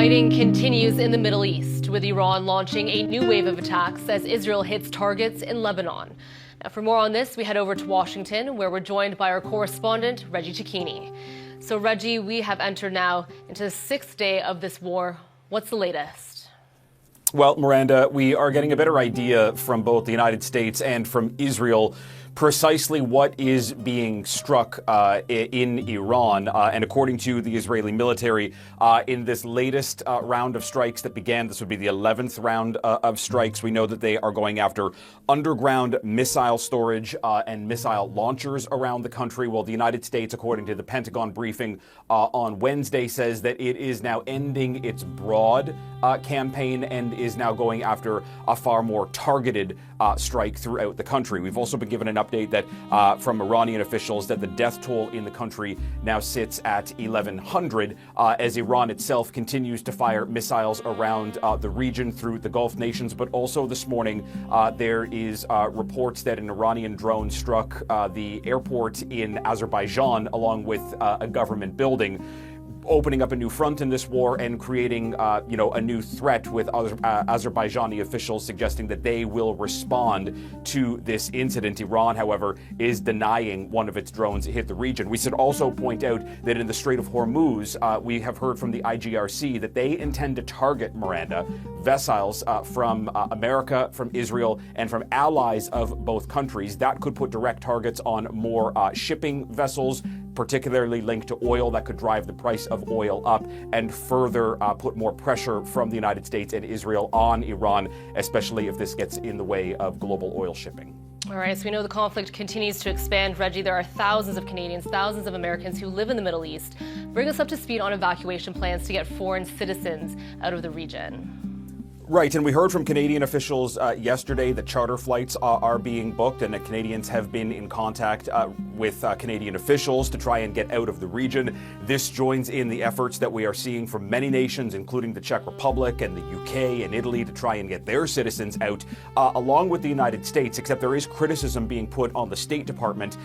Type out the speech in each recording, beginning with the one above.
Fighting continues in the Middle East, with Iran launching a new wave of attacks as Israel hits targets in Lebanon. Now, for more on this, we head over to Washington, where we're joined by our correspondent, Reggie Cicchini. So, Reggie, we have entered now into the sixth day of this war. What's the latest? Well, Miranda, we are getting a better idea from both the United States and from Israel precisely what is being struck in Iran. And according to the Israeli military, in this latest round of strikes that began, this would be the 11th round of strikes, we know that they are going after underground missile storage and missile launchers around the country. Well, the United States, according to the Pentagon briefing on Wednesday, says that it is now ending its broad campaign and is now going after a far more targeted strike throughout the country. We've also been given an update that from Iranian officials that the death toll in the country now sits at 1,100 as Iran itself continues to fire missiles around the region through the Gulf nations. But also this morning, there is reports that an Iranian drone struck the airport in Azerbaijan along with a government building, opening up a new front in this war and creating, a new threat with other Azerbaijani officials suggesting that they will respond to this incident. Iran, however, is denying one of its drones hit the region. We should also point out that in the Strait of Hormuz, we have heard from the IGRC that they intend to target, Miranda, vessels from America, from Israel, and from allies of both countries. That could put direct targets on more shipping vessels, particularly linked to oil, that could drive the price of oil up and further put more pressure from the United States and Israel on Iran, especially if this gets in the way of global oil shipping. All right, so we know the conflict continues to expand. Reggie, there are thousands of Canadians, thousands of Americans who live in the Middle East. Bring us up to speed on evacuation plans to get foreign citizens out of the region. Right, and we heard from Canadian officials yesterday that charter flights are being booked and that Canadians have been in contact with Canadian officials to try and get out of the region. This joins in the efforts that we are seeing from many nations, including the Czech Republic and the UK and Italy, to try and get their citizens out, along with the United States, except there is criticism being put on the State Department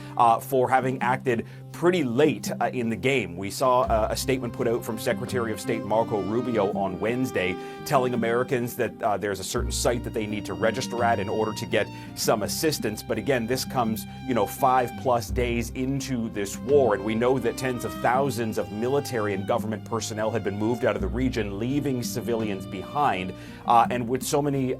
for having acted pretty late in the game. We saw a statement put out from Secretary of State Marco Rubio on Wednesday telling Americans that there's a certain site that they need to register at in order to get some assistance. But again, this comes, 5+ days into this war, and we know that tens of thousands of military and government personnel had been moved out of the region, leaving civilians behind. And with so many,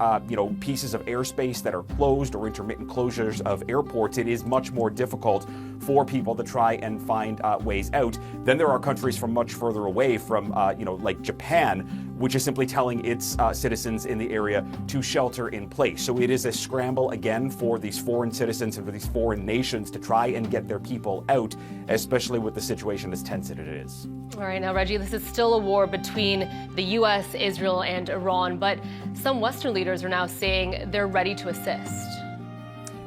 pieces of airspace that are closed or intermittent closures of airports, it is much more difficult for people to try and find ways out. Then there are countries from much further away from, like Japan, which is simply telling its citizens in the area to shelter in place. So it is a scramble again for these foreign citizens and for these foreign nations to try and get their people out, especially with the situation as tense as it is. All right, now, Reggie, this is still a war between the U.S., Israel, and Iran, but some Western leaders are now saying they're ready to assist.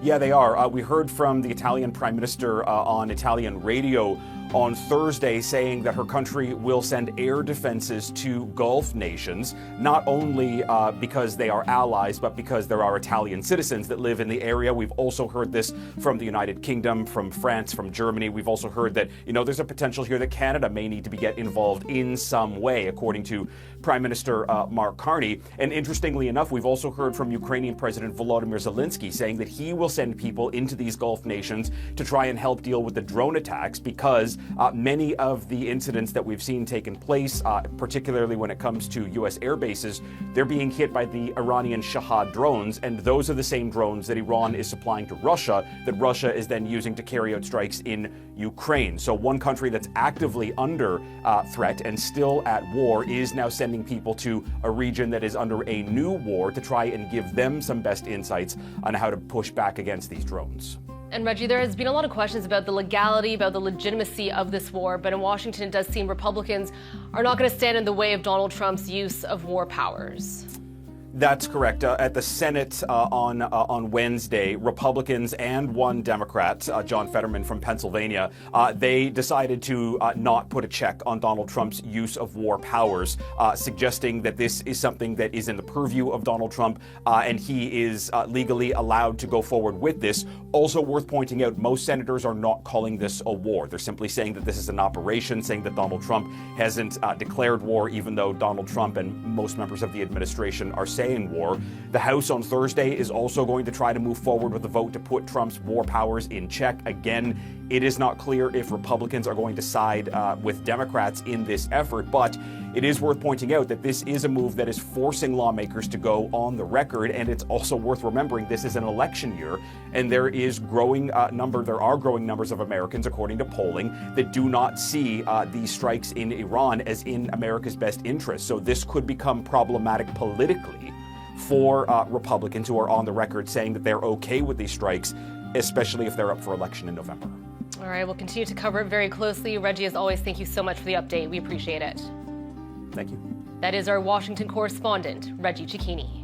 Yeah, they are. We heard from the Italian Prime Minister on Italian radio on Thursday saying that her country will send air defenses to Gulf nations, not only because they are allies, but because there are Italian citizens that live in the area. We've also heard this from the United Kingdom, from France, from Germany. We've also heard that, there's a potential here that Canada may need to get involved in some way, according to Prime Minister Mark Carney. And interestingly enough, we've also heard from Ukrainian President Volodymyr Zelensky saying that he will send people into these Gulf nations to try and help deal with the drone attacks, because many of the incidents that we've seen taking place, particularly when it comes to U.S. air bases, they're being hit by the Iranian Shahad drones, and those are the same drones that Iran is supplying to Russia, that Russia is then using to carry out strikes in Ukraine. So one country that's actively under threat and still at war is now sending people to a region that is under a new war to try and give them some best insights on how to push back against these drones. And Reggie, there has been a lot of questions about the legality, about the legitimacy of this war, but in Washington it does seem Republicans are not going to stand in the way of Donald Trump's use of war powers. That's correct. At the Senate on Wednesday, Republicans and one Democrat, John Fetterman from Pennsylvania, they decided to not put a check on Donald Trump's use of war powers, suggesting that this is something that is in the purview of Donald Trump, and he is legally allowed to go forward with this. Also worth pointing out, most senators are not calling this a war. They're simply saying that this is an operation, saying that Donald Trump hasn't declared war, even though Donald Trump and most members of the administration are saying war. The House on Thursday is also going to try to move forward with a vote to put Trump's war powers in check. Again, it is not clear if Republicans are going to side with Democrats in this effort, but it is worth pointing out that this is a move that is forcing lawmakers to go on the record, and it's also worth remembering this is an election year, and there are growing numbers of Americans, according to polling, that do not see these strikes in Iran as in America's best interest. So this could become problematic politically for Republicans who are on the record saying that they're okay with these strikes, especially if they're up for election in November. All right, we'll continue to cover it very closely. Reggie, as always, thank you so much for the update. We appreciate it. Thank you. That is our Washington correspondent, Reggie Cicchini.